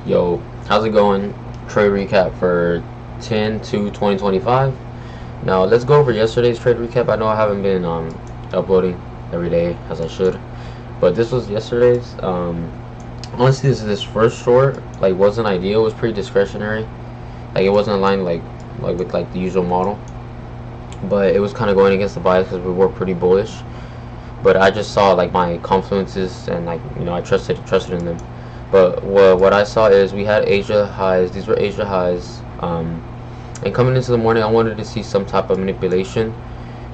Yo, how's it going? Trade recap for 10/2/2025. Now let's go over yesterday's trade recap. I know I haven't been uploading every day as I should, but this was yesterday's. Honestly, this first short wasn't ideal. It was pretty discretionary. Like it wasn't aligned with the usual model, but it was kind of going against the bias because we were pretty bullish. But I just saw my confluences and I trusted in them. But what I saw is we had Asia highs. These were Asia highs. And coming into the morning, I wanted to see some type of manipulation,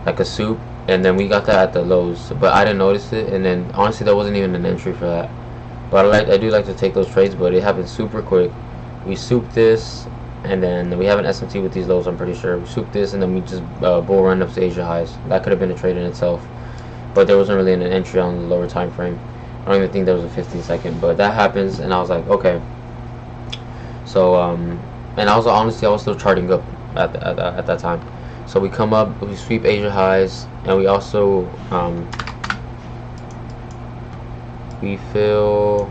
like a soup, and then we got that at the lows. But I didn't notice it, and then honestly, there wasn't even an entry for that. But I do like to take those trades, but it happened super quick. We souped this, and then we have an SMT with these lows. I'm pretty sure we souped this, and then we just bull run up to Asia highs. That could have been a trade in itself, but there wasn't really an entry on the lower time frame. I don't even think there was a 15-second, but that happens, and I was like, okay. So and I was still charting up at that time. So we come up, we sweep Asia highs, and we also we fill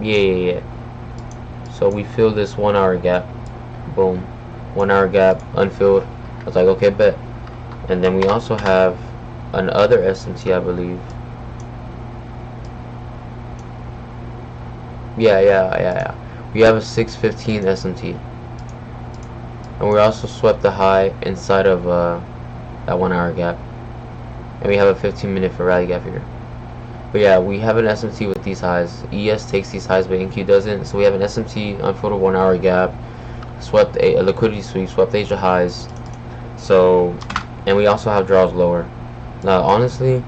yeah. So we fill this 1 hour gap. Boom, 1 hour gap unfilled. I was like, okay, bet. And then we also have another SMT, I believe. Yeah. We have a 615 SMT, and we also swept the high inside of that 1 hour gap, and we have a 15-minute for rally gap here. But yeah, we have an SMT with these highs. ES takes these highs, but NQ doesn't. So we have an SMT unfilled 1 hour gap, swept a liquidity sweep, swept Asia highs. So, and we also have draws lower. Now, honestly,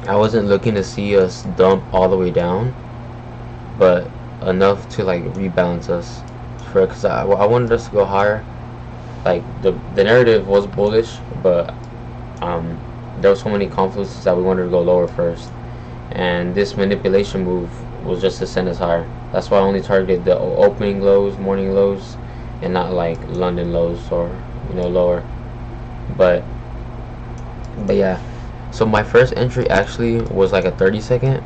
I wasn't looking to see us dump all the way down, but enough to rebalance us, because I wanted us to go higher. The narrative was bullish, but there were so many confluences that we wanted to go lower first, and this manipulation move was just to send us higher. That's why I only targeted the opening lows, morning lows, and not London lows or lower. But yeah, so my first entry actually was a 30-second.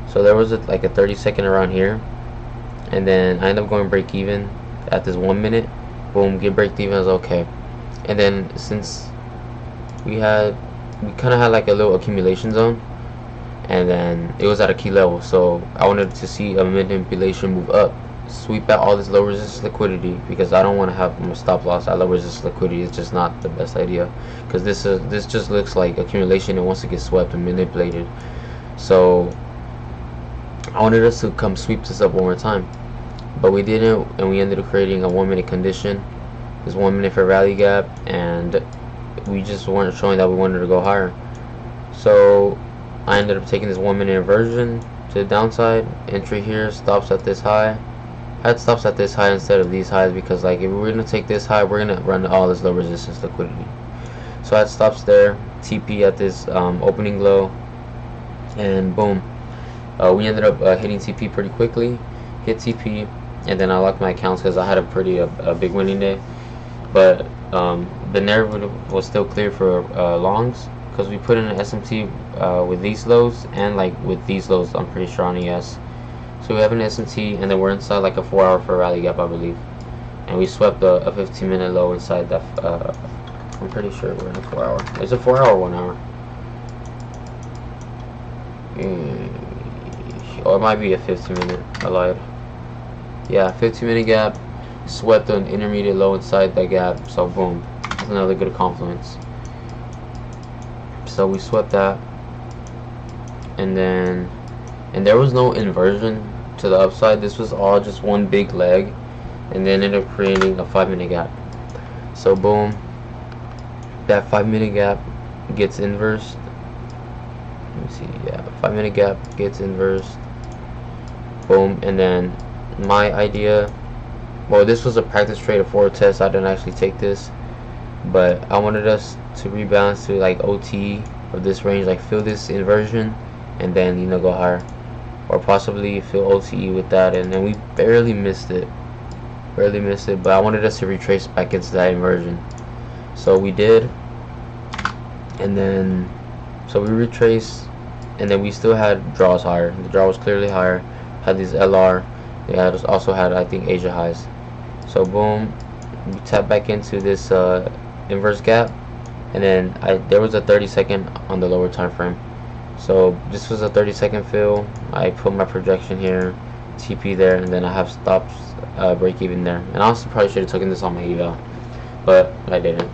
So there was a 30-second around here, and then I ended up going break even at this 1 minute. Boom, get break even. I was okay. And then since we kind of had a little accumulation zone, and then it was at a key level, so I wanted to see a manipulation move up, sweep out all this low resistance liquidity, because I don't want to have a stop loss at low resistance liquidity. It's just not the best idea, because this just looks like accumulation and wants to get swept and manipulated. So I wanted us to come sweep this up one more time, but we didn't, and we ended up creating a 1 minute condition, this 1 minute for rally gap, and we just weren't showing that we wanted to go higher. So I ended up taking this 1 minute inversion to the downside. Entry here, stops at this high. I had stops at this high instead of these highs, because if we're gonna take this high, we're gonna run all this low resistance liquidity. So I had stops there, TP at this opening low, and boom. We ended up hitting TP pretty quickly, hit TP, and then I locked my accounts because I had a big winning day. But the narrative was still clear for longs, because we put in an SMT with these lows and with these lows, I'm pretty sure, on ES. So we have an SMT, and then we're inside a 4 hour for rally gap, I believe, and we swept a 15-minute low inside that. I'm pretty sure we're in a 4 hour. It's a 4 hour, 1 hour. Or it might be a 15-minute. I lied. Yeah, 15-minute gap, swept an intermediate low inside that gap. So boom, that's another good confluence. So we swept that, and there was no inversion to the upside. This was all just one big leg, and then ended up creating a 5-minute gap. So boom, that 5-minute gap gets inversed. Let me see. Yeah, 5-minute gap gets inversed. Boom, and then my idea, well, this was a practice trade, a forward test. I didn't actually take this, but I wanted us to rebalance to OT of this range, fill this inversion, and then go higher, or possibly fill OTE with that, and then we barely missed it, but I wanted us to retrace back into that inversion. So we did, and then so we retraced, and then we still had draws higher. The draw was clearly higher. Had these LR. They had also had, I think, Asia highs. So boom, we tap back into this inverse gap, and then there was a 30-second on the lower time frame. So this was a 30-second fill. I put my projection here, TP there, and then I have stops, break even there. And honestly, probably should have taken this on my eval, but I didn't.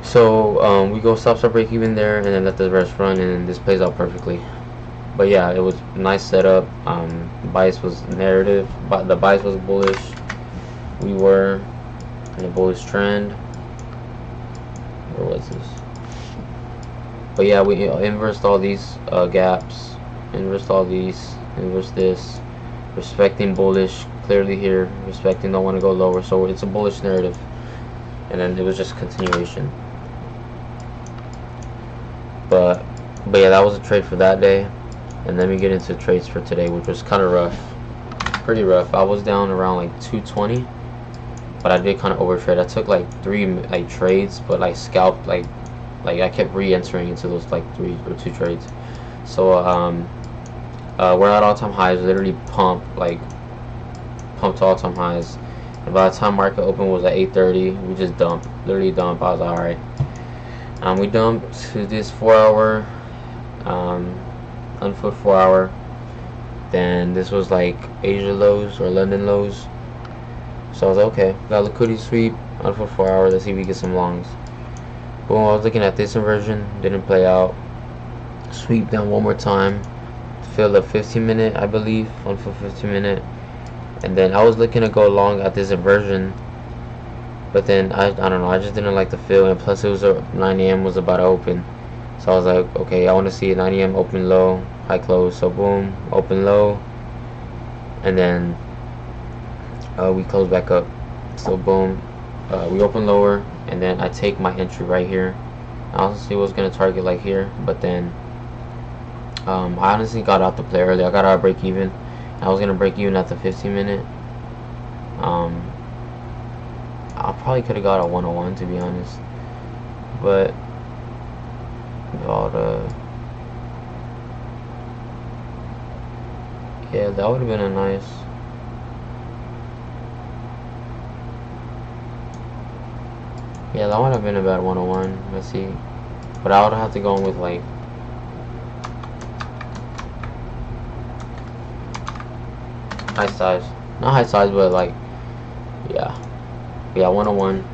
So we go stop break even there, and then let the rest run, and this plays out perfectly. But yeah, it was a nice setup. Bias was narrative, but the bias was bullish. We were in a bullish trend. Where was this? But yeah, we inversed all these gaps, inversed all these, inversed this, respecting bullish clearly here, respecting don't want to go lower. So it's a bullish narrative, and then it was just continuation. But yeah, that was a trade for that day. And then we get into trades for today, which was kind of rough, pretty rough. I was down around like 220, but I did kind of overtrade. I took like 3 trades, but like scalped like I kept re-entering into those like 3 or 2 trades. So we're at all-time highs. Literally pumped to all-time highs. And by the time market open was at 8:30, we just dumped, literally dumped. I was like, all right. We dumped to this 4-hour. Unfilled 4-hour. Then this was like Asia lows or London lows. So I was like, okay, got liquidity sweep, unfilled 4-hour. Let's see if we get some longs. Boom, I was looking at this inversion, didn't play out. Sweep down one more time, fill a 15-minute, I believe, unfilled 15-minute. And then I was looking to go long at this inversion, but then I don't know, I just didn't like the fill, and plus it was 9 a.m. was about to open. So I was like, okay, I want to see a 9 a.m. open low, high close. So boom, open low, and then we close back up. So boom, we open lower, and then I take my entry right here. I honestly was gonna target like here, but then I honestly got out the play early. I got out break even. I was gonna break even at the 15-minute. I probably could have got a 101 to be honest, but yeah, that would have been a nice. Yeah, that would have been about 101. Let's see, but I would have to go in with like high size, not high size, but like yeah, 101.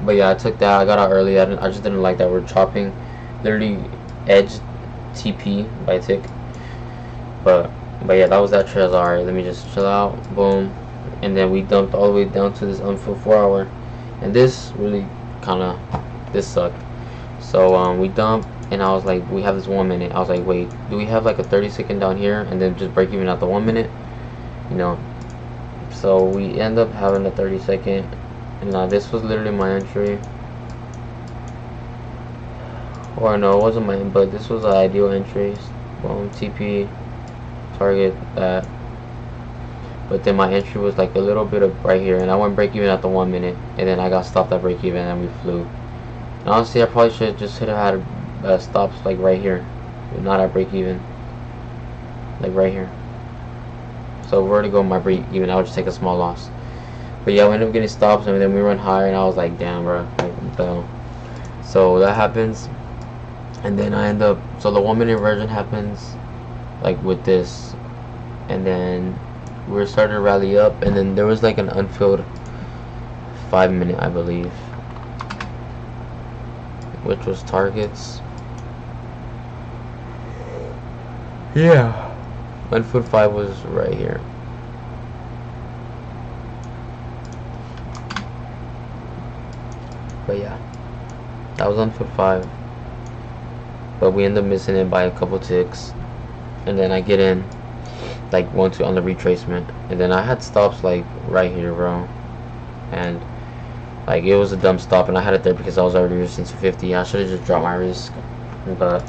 But yeah, I took that. I got out early. I just didn't like that we're chopping, literally edge TP by tick. But yeah, that was that trade. Alright, let me just chill out. Boom, and then we dumped all the way down to this unfilled 4-hour, and this really this sucked. So we dumped, and I was like, we have this 1 minute. I was like, wait, do we have like a 30-second down here, and then just break even at the 1 minute? You know. So we end up having a 30-second. And this was literally my entry, or no, it wasn't mine, but this was the ideal entries. Boom, TP, target that. But then my entry was like a little bit of right here, and I went break even at the 1 minute, and then I got stopped at break even, and we flew. And honestly, I probably should just have had stops like right here, not at break even, like right here. So if we were to go my break even, I would just take a small loss. But yeah, we ended up getting stops, and then we run higher, and I was like, damn, bro, like, what the hell? So that happens, and then I end up, so the 1 minute version happens, like with this, and then we're starting to rally up, and then there was like an unfilled 5 minute, I believe, which was targets. Yeah, unfilled 5 was right here. But yeah, that was unfilled 5, but we end up missing it by a couple ticks, and then I get in like 1-2 on the retracement, and then I had stops like right here, bro, and like it was a dumb stop, and I had it there because I was already risking 250. I should have just dropped my risk, but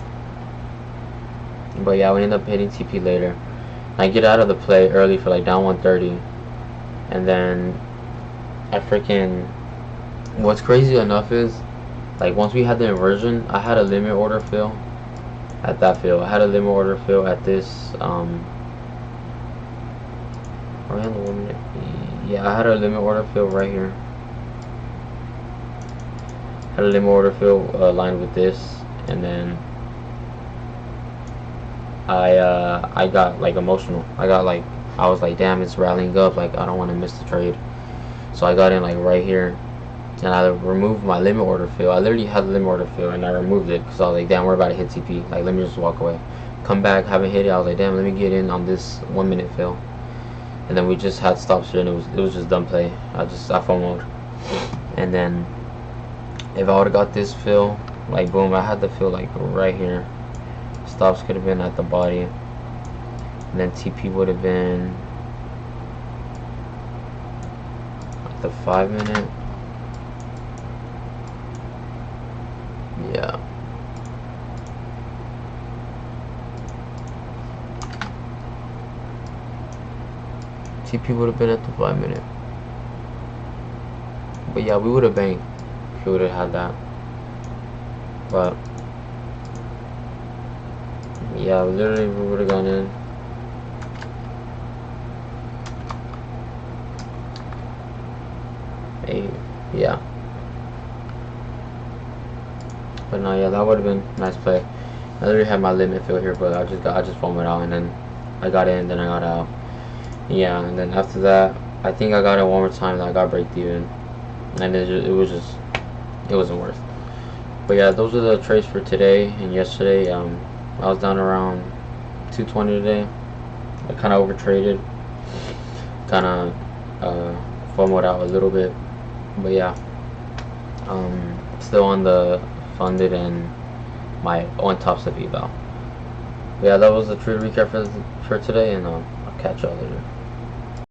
yeah, we end up hitting TP later. I get out of the play early for like down 130, and then I freaking, what's crazy enough is Like once we had the inversion, I had a limit order fill at that fill. I had a limit order fill at this around the 1 minute. Yeah, I had a limit order fill right here. Had a limit order fill aligned with this, and then I got like emotional. I was like, damn, it's rallying up. Like I don't want to miss the trade, so I got in like right here, and I removed my limit order fill. I literally had the limit order fill, and I removed it because I was like, damn, we're about to hit TP. Like let me just walk away. Come back, haven't hit it. I was like, damn, let me get in on this 1 minute fill. And then we just had stops here, and it was just dumb play. I FOMO'd. And then if I would have got this fill, like boom, I had the fill like right here. Stops could have been at the body, and then TP would have been at the 5 minute. Yeah. TP would have been at the 5 minute. But yeah, we would have banked if we would have had that. But yeah, literally we would have gone in. Yeah. But no, yeah, that would have been a nice play. I literally had my limit fill here, but I just foamed it out, and then I got in, then I got out. Yeah, and then after that, I think I got it one more time, then I got break even, and it wasn't worth. But yeah, those are the trades for today and yesterday. I was down around 220 today. I kind of overtraded, kind of FOMO'd out a little bit, but yeah, still on the funded and my on top of eval. But yeah, that was the trade recap for today, and I'll catch y'all later.